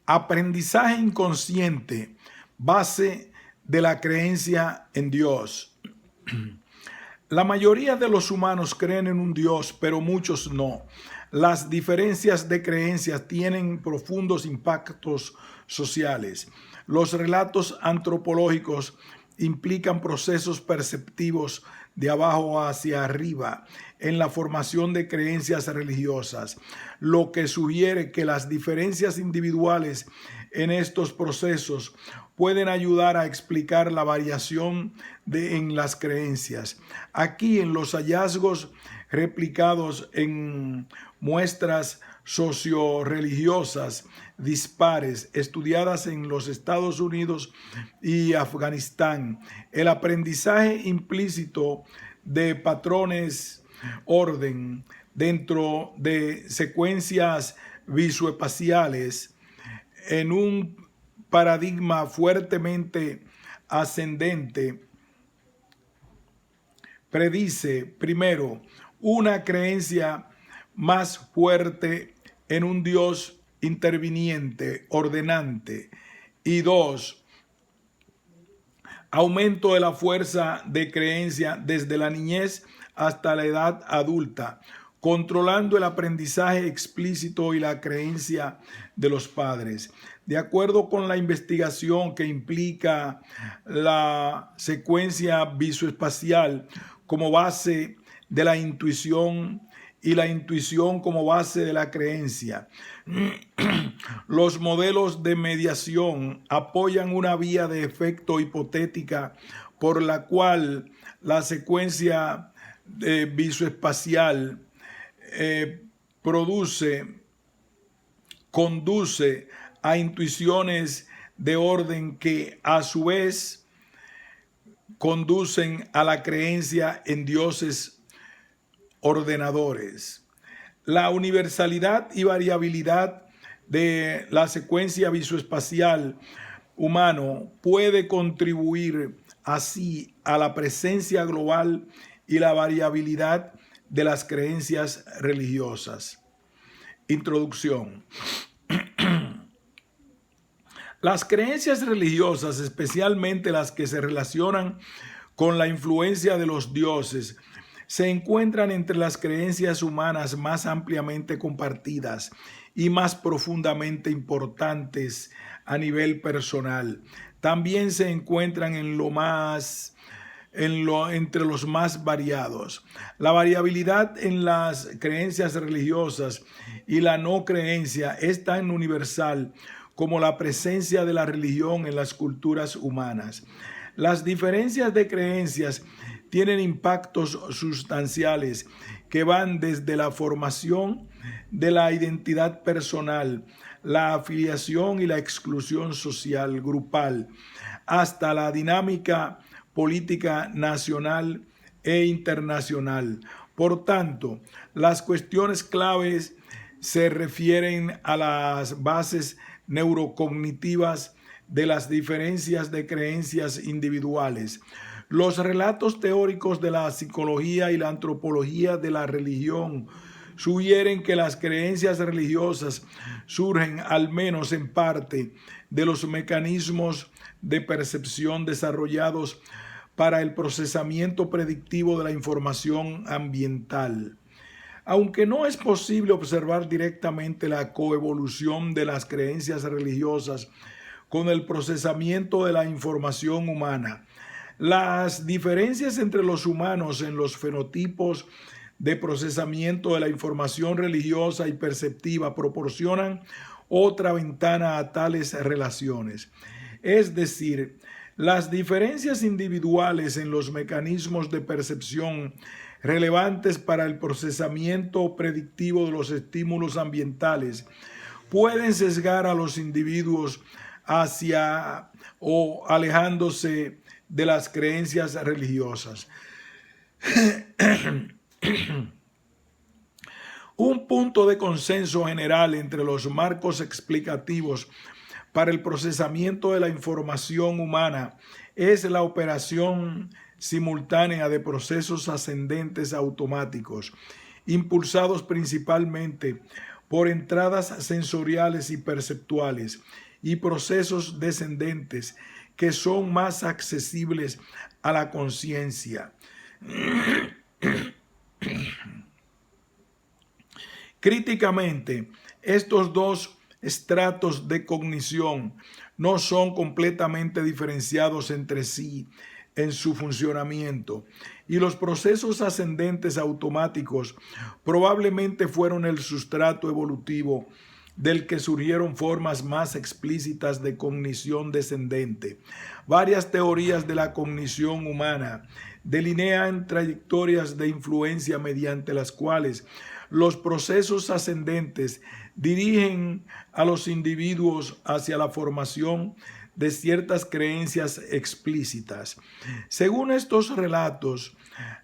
Aprendizaje inconsciente, base de la creencia en Dios. La mayoría de los humanos creen en un Dios, pero muchos no. Las diferencias de creencias tienen profundos impactos sociales. Los relatos antropológicos implican procesos perceptivos de abajo hacia arriba en la formación de creencias religiosas, lo que sugiere que las diferencias individuales en estos procesos pueden ayudar a explicar la variación en las creencias. Aquí, en los hallazgos replicados en muestras socio-religiosas dispares estudiadas en los Estados Unidos y Afganistán, el aprendizaje implícito de patrones orden dentro de secuencias visoespaciales en un paradigma fuertemente ascendente predice, primero, una creencia más fuerte en un Dios interviniente, ordenante, y dos, aumento de la fuerza de creencia desde la niñez hasta la edad adulta, controlando el aprendizaje explícito y la creencia de los padres. De acuerdo con la investigación que implica la secuencia visoespacial como base de la intuición y la intuición como base de la creencia, los modelos de mediación apoyan una vía de efecto hipotética por la cual la secuencia visoespacial conduce a intuiciones de orden que a su vez conducen a la creencia en dioses ordenadores. La universalidad y variabilidad de la secuencia visoespacial humano puede contribuir así a la presencia global y la variabilidad de las creencias religiosas. Introducción. Las creencias religiosas, especialmente las que se relacionan con la influencia de los dioses, se encuentran entre las creencias humanas más ampliamente compartidas y más profundamente importantes a nivel personal. También se encuentran entre los más variados. La variabilidad en las creencias religiosas y la no creencia es tan universal como la presencia de la religión en las culturas humanas. Las diferencias de creencias tienen impactos sustanciales que van desde la formación de la identidad personal, la afiliación y la exclusión social grupal, hasta la dinámica política nacional e internacional. Por tanto, las cuestiones claves se refieren a las bases neurocognitivas de las diferencias de creencias individuales. Los relatos teóricos de la psicología y la antropología de la religión sugieren que las creencias religiosas surgen, al menos en parte, de los mecanismos de percepción desarrollados para el procesamiento predictivo de la información ambiental. Aunque no es posible observar directamente la coevolución de las creencias religiosas con el procesamiento de la información humana, las diferencias entre los humanos en los fenotipos de procesamiento de la información religiosa y perceptiva proporcionan otra ventana a tales relaciones. Es decir, las diferencias individuales en los mecanismos de percepción relevantes para el procesamiento predictivo de los estímulos ambientales pueden sesgar a los individuos hacia o alejándose de las creencias religiosas. Un punto de consenso general entre los marcos explicativos para el procesamiento de la información humana es la operación simultánea de procesos ascendentes automáticos, impulsados principalmente por entradas sensoriales y perceptuales y procesos descendentes que son más accesibles a la conciencia. Críticamente, estos dos estratos de cognición no son completamente diferenciados entre sí en su funcionamiento, y los procesos ascendentes automáticos probablemente fueron el sustrato evolutivo del que surgieron formas más explícitas de cognición descendente. Varias teorías de la cognición humana delinean trayectorias de influencia mediante las cuales los procesos ascendentes dirigen a los individuos hacia la formación de ciertas creencias explícitas. Según estos relatos,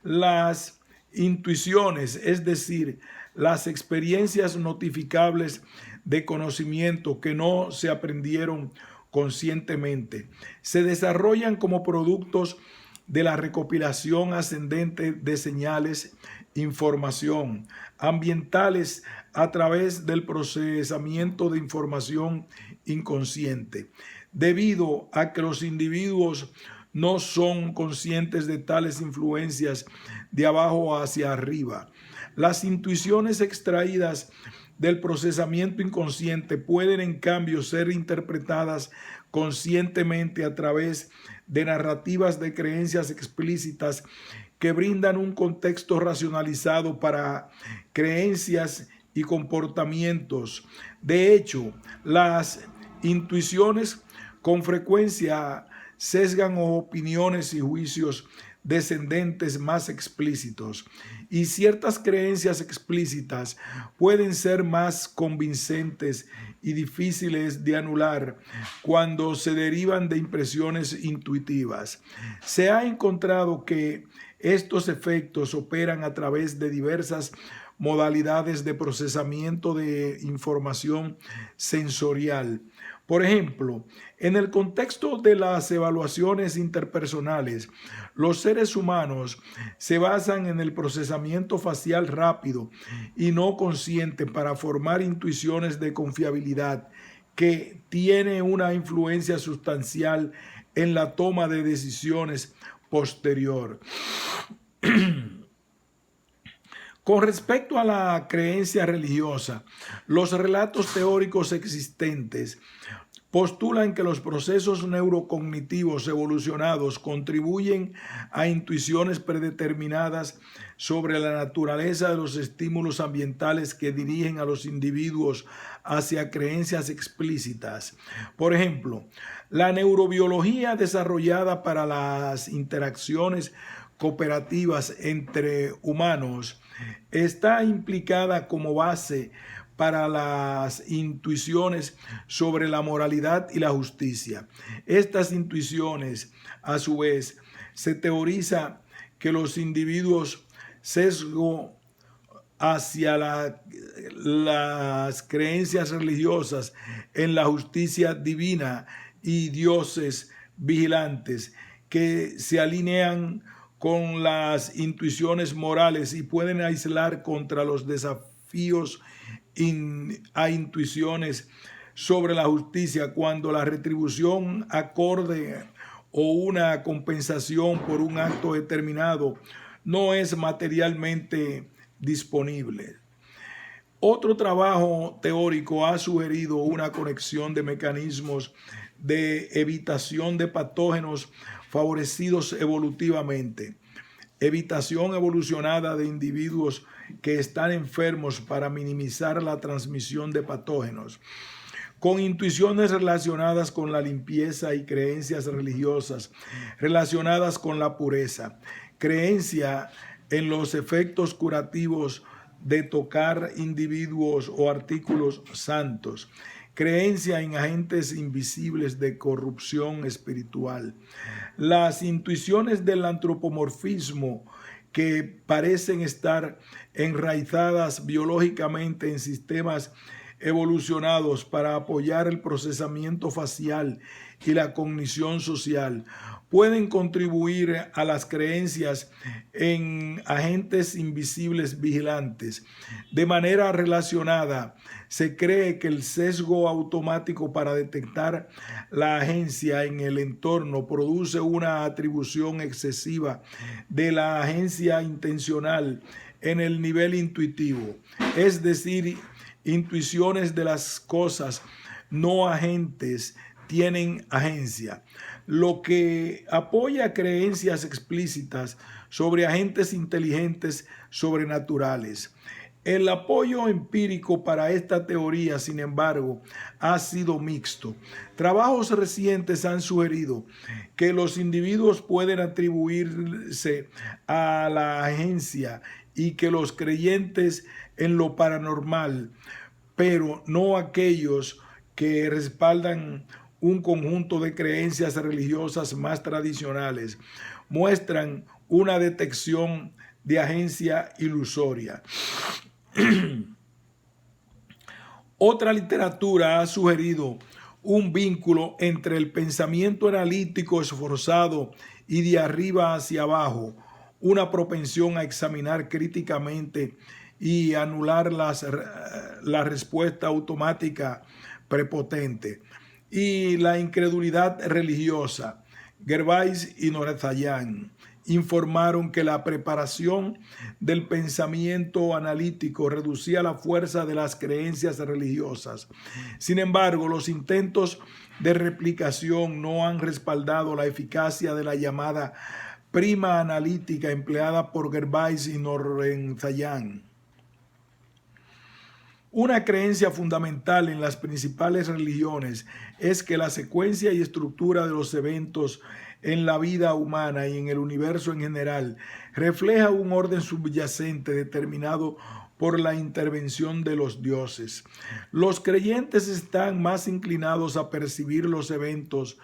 las intuiciones, es decir, las experiencias notificables de conocimiento que no se aprendieron conscientemente, se desarrollan como productos de la recopilación ascendente de señales, información ambientales a través del procesamiento de información inconsciente. Debido a que los individuos no son conscientes de tales influencias de abajo hacia arriba, las intuiciones extraídas del procesamiento inconsciente pueden en cambio ser interpretadas conscientemente a través de narrativas de creencias explícitas que brindan un contexto racionalizado para creencias y comportamientos. De hecho, las intuiciones con frecuencia sesgan opiniones y juicios descendentes más explícitos, y ciertas creencias explícitas pueden ser más convincentes y difíciles de anular cuando se derivan de impresiones intuitivas. Se ha encontrado que estos efectos operan a través de diversas modalidades de procesamiento de información sensorial. Por ejemplo, en el contexto de las evaluaciones interpersonales, los seres humanos se basan en el procesamiento facial rápido y no consciente para formar intuiciones de confiabilidad que tiene una influencia sustancial en la toma de decisiones posterior. Con respecto a la creencia religiosa, los relatos teóricos existentes postulan que los procesos neurocognitivos evolucionados contribuyen a intuiciones predeterminadas sobre la naturaleza de los estímulos ambientales que dirigen a los individuos hacia creencias explícitas. Por ejemplo, la neurobiología desarrollada para las interacciones cooperativas entre humanos está implicada como base para las intuiciones sobre la moralidad y la justicia. Estas intuiciones, a su vez, se teoriza que los individuos sesgo hacia las creencias religiosas en la justicia divina y dioses vigilantes que se alinean con las intuiciones morales y pueden aislar contra los desafíos a intuiciones sobre la justicia cuando la retribución acorde o una compensación por un acto determinado no es materialmente disponible. Otro trabajo teórico ha sugerido una conexión de mecanismos de evitación de patógenos favorecidos evolutivamente, evitación evolucionada de individuos que están enfermos para minimizar la transmisión de patógenos, con intuiciones relacionadas con la limpieza y creencias religiosas relacionadas con la pureza, creencia en los efectos curativos de tocar individuos o artículos santos, creencia en agentes invisibles de corrupción espiritual. Las intuiciones del antropomorfismo que parecen estar enraizadas biológicamente en sistemas evolucionados para apoyar el procesamiento facial y la cognición social, pueden contribuir a las creencias en agentes invisibles vigilantes. De manera relacionada, se cree que el sesgo automático para detectar la agencia en el entorno produce una atribución excesiva de la agencia intencional en el nivel intuitivo, es decir, intuiciones de las cosas no agentes tienen agencia, lo que apoya creencias explícitas sobre agentes inteligentes sobrenaturales. El apoyo empírico para esta teoría, sin embargo, ha sido mixto. Trabajos recientes han sugerido que los individuos pueden atribuirse a la agencia y que los creyentes en lo paranormal, pero no aquellos que respaldan un conjunto de creencias religiosas más tradicionales, muestran una detección de agencia ilusoria. Otra literatura ha sugerido un vínculo entre el pensamiento analítico esforzado y de arriba hacia abajo, una propensión a examinar críticamente y anular la respuesta automática prepotente, y la incredulidad religiosa. Gervais y Norethayan informaron que la preparación del pensamiento analítico reducía la fuerza de las creencias religiosas. Sin embargo, los intentos de replicación no han respaldado la eficacia de la llamada prima analítica empleada por Gervais y Norethayan. Una creencia fundamental en las principales religiones es que la secuencia y estructura de los eventos en la vida humana y en el universo en general refleja un orden subyacente determinado por la intervención de los dioses. Los creyentes están más inclinados a percibir los eventos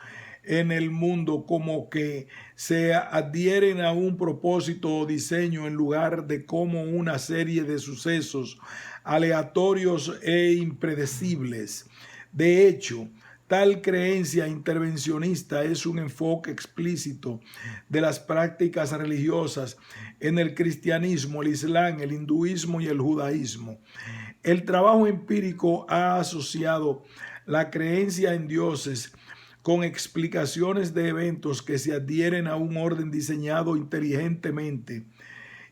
en el mundo como que se adhieren a un propósito o diseño en lugar de como una serie de sucesos aleatorios e impredecibles. De hecho, tal creencia intervencionista es un enfoque explícito de las prácticas religiosas en el cristianismo, el islam, el hinduismo y el judaísmo. El trabajo empírico ha asociado la creencia en dioses con explicaciones de eventos que se adhieren a un orden diseñado inteligentemente,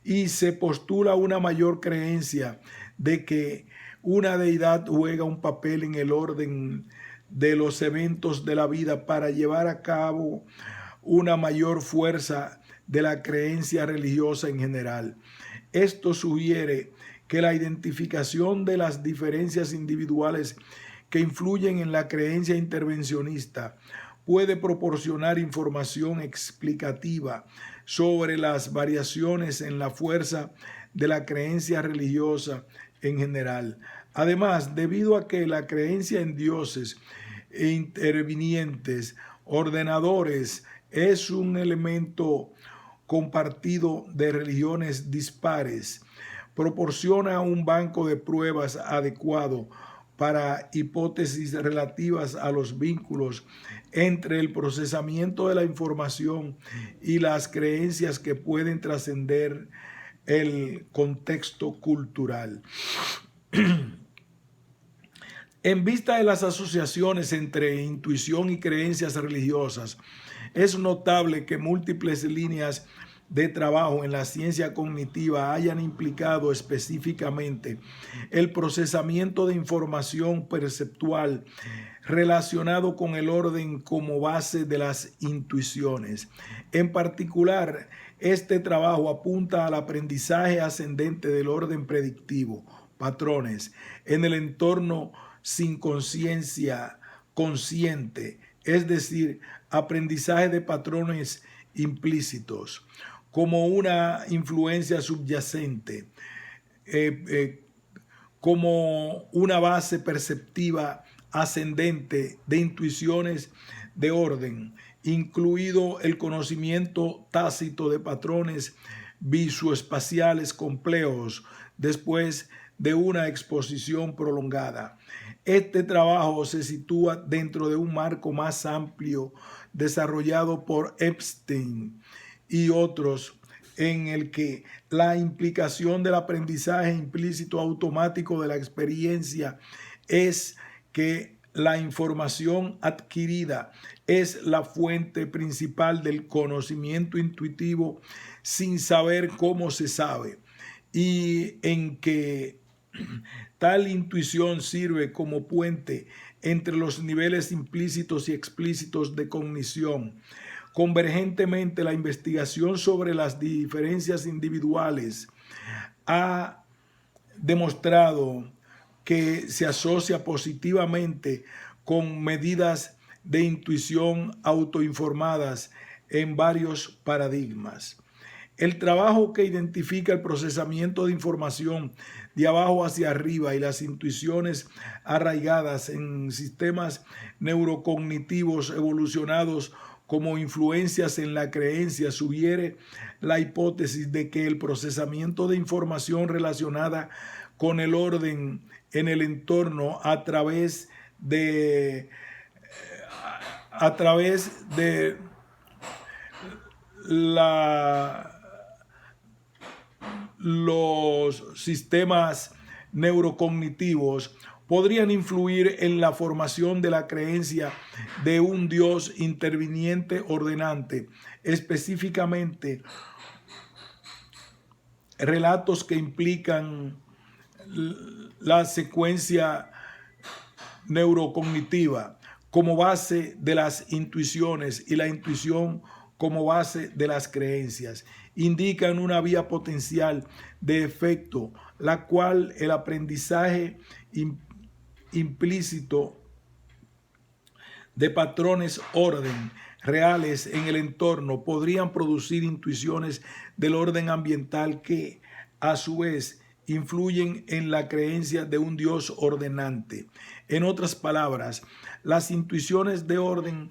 y se postula una mayor creencia de que una deidad juega un papel en el orden de los eventos de la vida para llevar a cabo una mayor fuerza de la creencia religiosa en general. Esto sugiere que la identificación de las diferencias individuales que influyen en la creencia intervencionista puede proporcionar información explicativa sobre las variaciones en la fuerza de la creencia religiosa en general. Además, debido a que la creencia en dioses intervinientes, ordenadores, es un elemento compartido de religiones dispares, proporciona un banco de pruebas adecuado para hipótesis relativas a los vínculos entre el procesamiento de la información y las creencias que pueden trascender el contexto cultural. En vista de las asociaciones entre intuición y creencias religiosas, es notable que múltiples líneas de trabajo en la ciencia cognitiva hayan implicado específicamente el procesamiento de información perceptual relacionado con el orden como base de las intuiciones. En particular, este trabajo apunta al aprendizaje ascendente del orden predictivo, patrones, en el entorno sin conciencia consciente, es decir, aprendizaje de patrones implícitos, como una influencia subyacente, como una base perceptiva ascendente de intuiciones de orden, incluido el conocimiento tácito de patrones visoespaciales complejos, después de una exposición prolongada. Este trabajo se sitúa dentro de un marco más amplio desarrollado por Epstein y otros, en el que la implicación del aprendizaje implícito automático de la experiencia es que la información adquirida es la fuente principal del conocimiento intuitivo sin saber cómo se sabe, y en que tal intuición sirve como puente entre los niveles implícitos y explícitos de cognición. Convergentemente, la investigación sobre las diferencias individuales ha demostrado que se asocia positivamente con medidas de intuición autoinformadas en varios paradigmas. El trabajo que identifica el procesamiento de información de abajo hacia arriba y las intuiciones arraigadas en sistemas neurocognitivos evolucionados como influencias en la creencia sugiere la hipótesis de que el procesamiento de información relacionada con el orden en el entorno a través de los sistemas neurocognitivos podrían influir en la formación de la creencia de un Dios interviniente ordenante, específicamente relatos que implican la secuencia neurocognitiva como base de las intuiciones y la intuición como base de las creencias. Indican una vía potencial de efecto, la cual el aprendizaje implícito de patrones orden reales en el entorno podrían producir intuiciones del orden ambiental que, a su vez, influyen en la creencia de un Dios ordenante. En otras palabras, las intuiciones de orden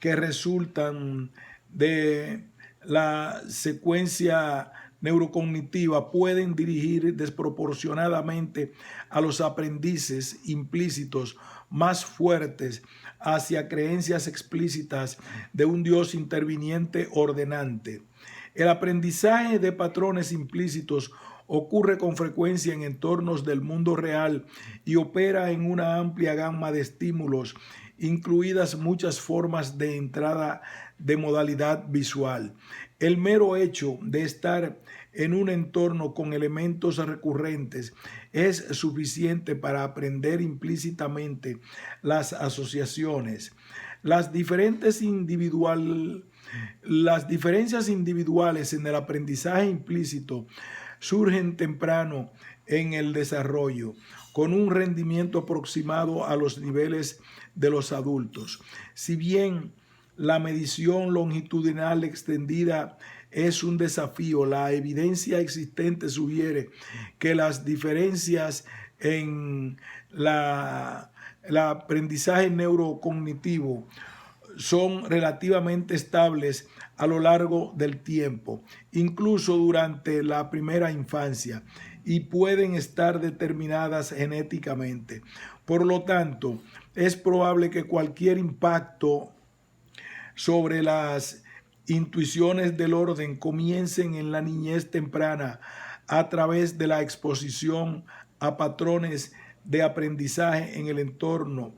que resultan de la secuencia neurocognitiva pueden dirigir desproporcionadamente a los aprendices implícitos más fuertes hacia creencias explícitas de un Dios interviniente ordenante. El aprendizaje de patrones implícitos ocurre con frecuencia en entornos del mundo real y opera en una amplia gama de estímulos, incluidas muchas formas de entrada de modalidad visual. El mero hecho de estar en un entorno con elementos recurrentes es suficiente para aprender implícitamente las asociaciones. Las diferencias individuales en el aprendizaje implícito surgen temprano en el desarrollo, con un rendimiento aproximado a los niveles de los adultos. Si bien la medición longitudinal extendida es un desafío, la evidencia existente sugiere que las diferencias en el aprendizaje neurocognitivo son relativamente estables a lo largo del tiempo, incluso durante la primera infancia, y pueden estar determinadas genéticamente. Por lo tanto, es probable que cualquier impacto sobre las intuiciones del orden comiencen en la niñez temprana a través de la exposición a patrones de aprendizaje en el entorno.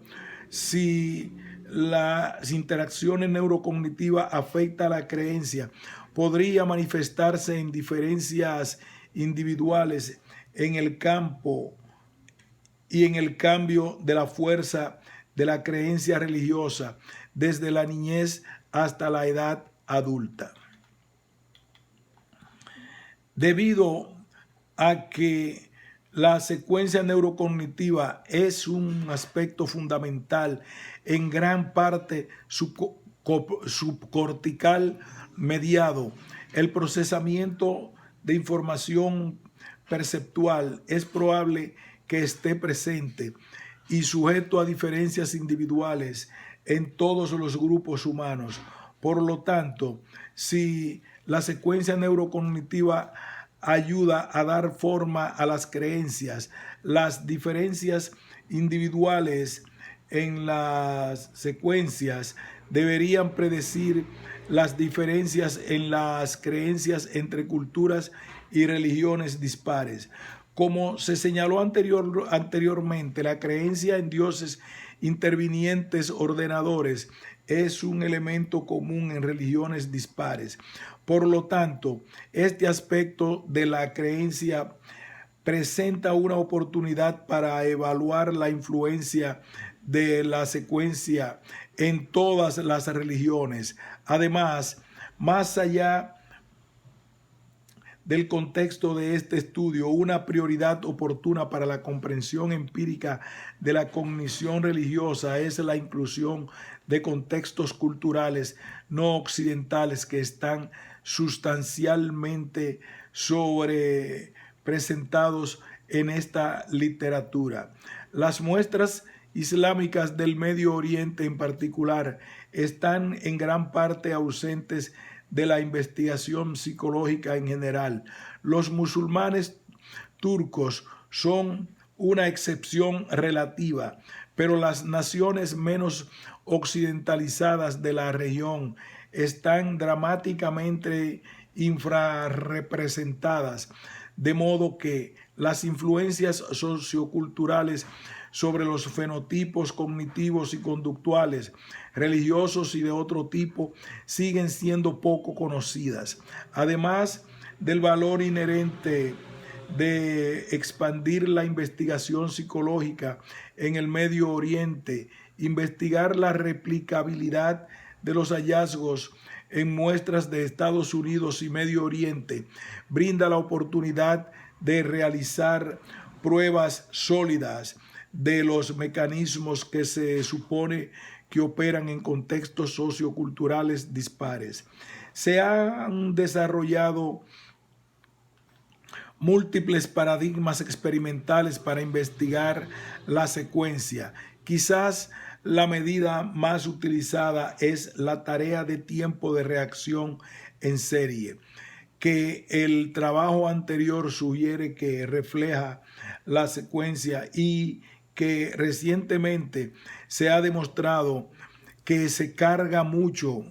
Si las interacciones neurocognitivas afectan a la creencia, podría manifestarse en diferencias individuales en el campo y en el cambio de la fuerza de la creencia religiosa desde la niñez hasta la edad adulta. Debido a que la secuencia neurocognitiva es un aspecto fundamental en gran parte subcortical mediado, el procesamiento de información perceptual es probable que esté presente y sujeto a diferencias individuales en todos los grupos humanos. Por lo tanto, si la secuencia neurocognitiva ayuda a dar forma a las creencias. Las diferencias individuales en las secuencias deberían predecir las diferencias en las creencias entre culturas y religiones dispares. Como se señaló anteriormente, la creencia en dioses intervinientes ordenadores es un elemento común en religiones dispares. Por lo tanto, este aspecto de la creencia presenta una oportunidad para evaluar la influencia de la secuencia en todas las religiones. Además, más allá del contexto de este estudio, una prioridad oportuna para la comprensión empírica de la cognición religiosa es la inclusión de contextos culturales no occidentales que están sustancialmente sobrepresentados en esta literatura. Las muestras islámicas del Medio Oriente en particular están en gran parte ausentes de la investigación psicológica en general. Los musulmanes turcos son una excepción relativa, pero las naciones menos occidentalizadas de la región están dramáticamente infrarrepresentadas, de modo que las influencias socioculturales sobre los fenotipos cognitivos y conductuales, religiosos y de otro tipo, siguen siendo poco conocidas. Además del valor inherente de expandir la investigación psicológica en el Medio Oriente, investigar la replicabilidad de los hallazgos en muestras de Estados Unidos y Medio Oriente brinda la oportunidad de realizar pruebas sólidas de los mecanismos que se supone que operan en contextos socioculturales dispares. Se han desarrollado múltiples paradigmas experimentales para investigar la secuencia. Quizás la medida más utilizada es la tarea de tiempo de reacción en serie, que el trabajo anterior sugiere que refleja la secuencia y que recientemente se ha demostrado que se carga mucho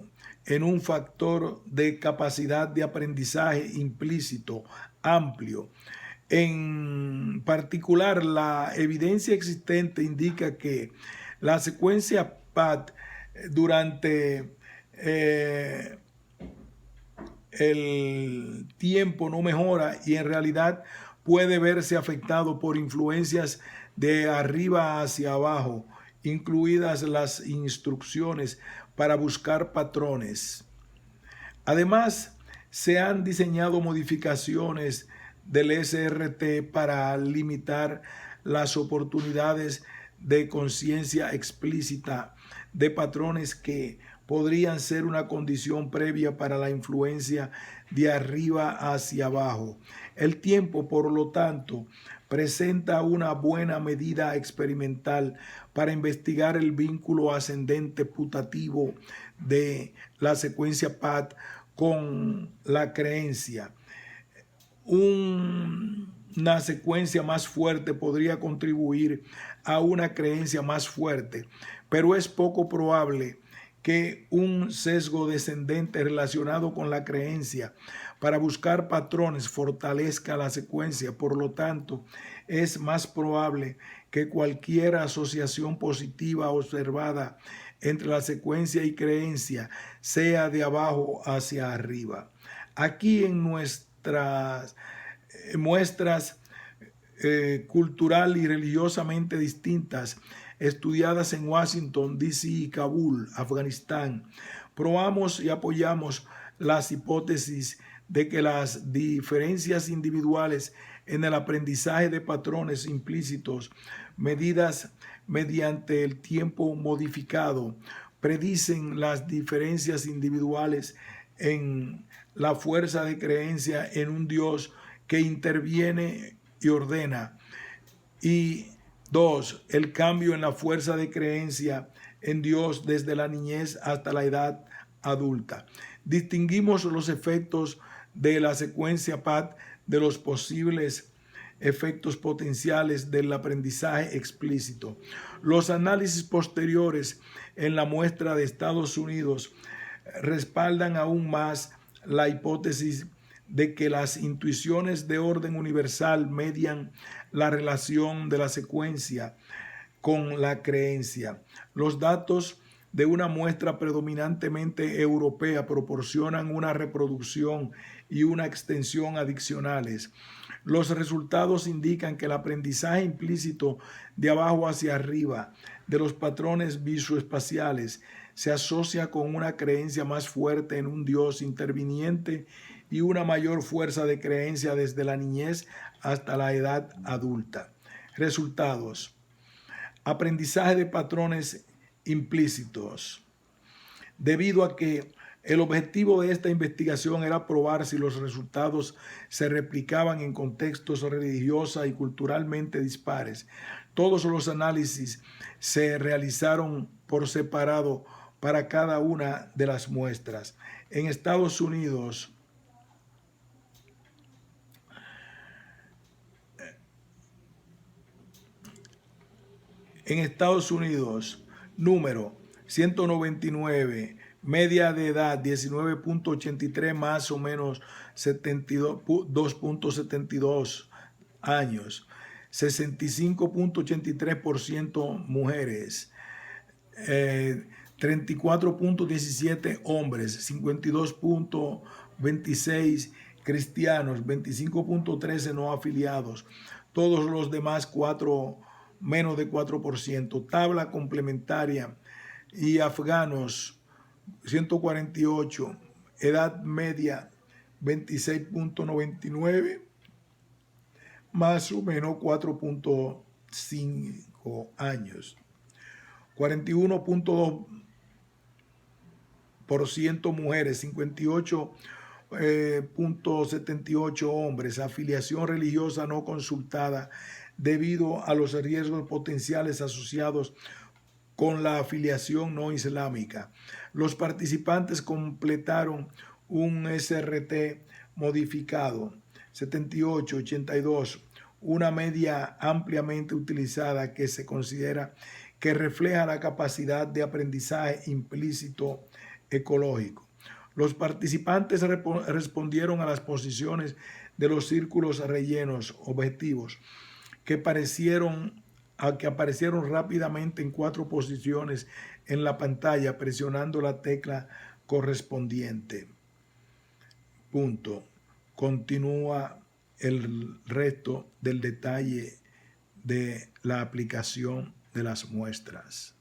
en un factor de capacidad de aprendizaje implícito amplio. En particular, la evidencia existente indica que la secuencia PAT durante el tiempo no mejora y en realidad puede verse afectado por influencias de arriba hacia abajo, incluidas las instrucciones para buscar patrones. Además, se han diseñado modificaciones del SRT para limitar las oportunidades de conciencia explícita de patrones que podrían ser una condición previa para la influencia de arriba hacia abajo. El tiempo, por lo tanto, presenta una buena medida experimental para investigar el vínculo ascendente putativo de la secuencia PAT con la creencia. Una secuencia más fuerte podría contribuir a una creencia más fuerte, pero es poco probable que un sesgo descendente relacionado con la creencia para buscar patrones fortalezca la secuencia. Por lo tanto, es más probable que cualquier asociación positiva observada entre la secuencia y creencia sea de abajo hacia arriba. Aquí en nuestras muestras cultural y religiosamente distintas, estudiadas en Washington, D.C. y Kabul, Afganistán, probamos y apoyamos las hipótesis de que las diferencias individuales en el aprendizaje de patrones implícitos, medidas mediante el tiempo modificado, predicen las diferencias individuales en la fuerza de creencia en un Dios que interviene y ordena. Y 2. El cambio en la fuerza de creencia en Dios desde la niñez hasta la edad adulta. Distinguimos los efectos de la secuencia PAT de los posibles efectos potenciales del aprendizaje explícito. Los análisis posteriores en la muestra de Estados Unidos respaldan aún más la hipótesis de que las intuiciones de orden universal median la relación de la secuencia con la creencia. Los datos de una muestra predominantemente europea proporcionan una reproducción y una extensión adicionales. Los resultados indican que el aprendizaje implícito de abajo hacia arriba de los patrones visoespaciales se asocia con una creencia más fuerte en un Dios interviniente y una mayor fuerza de creencia desde la niñez hasta la edad adulta. Resultados: aprendizaje de patrones implícitos. Debido a que el objetivo de esta investigación era probar si los resultados se replicaban en contextos religiosos y culturalmente dispares, todos los análisis se realizaron por separado para cada una de las muestras. En Estados Unidos, número 199, media de edad 19.83, más o menos 2.72 años, 65.83% mujeres, 34.17 hombres, 52.26 cristianos, 25.13 no afiliados, todos los demás menos de 4%. Tabla complementaria: y afganos 148, edad media 26.99, más o menos 4.5 años. 41.2% mujeres, 58.78 hombres, afiliación religiosa no consultada debido a los riesgos potenciales asociados con la afiliación no islámica. Los participantes completaron un SRT modificado 78-82, una media ampliamente utilizada que se considera que refleja la capacidad de aprendizaje implícito ecológico. Los participantes respondieron a las posiciones de los círculos rellenos objetivos que aparecieron rápidamente en 4 posiciones en la pantalla presionando la tecla correspondiente. Punto. Continúa el resto del detalle de la aplicación de las muestras.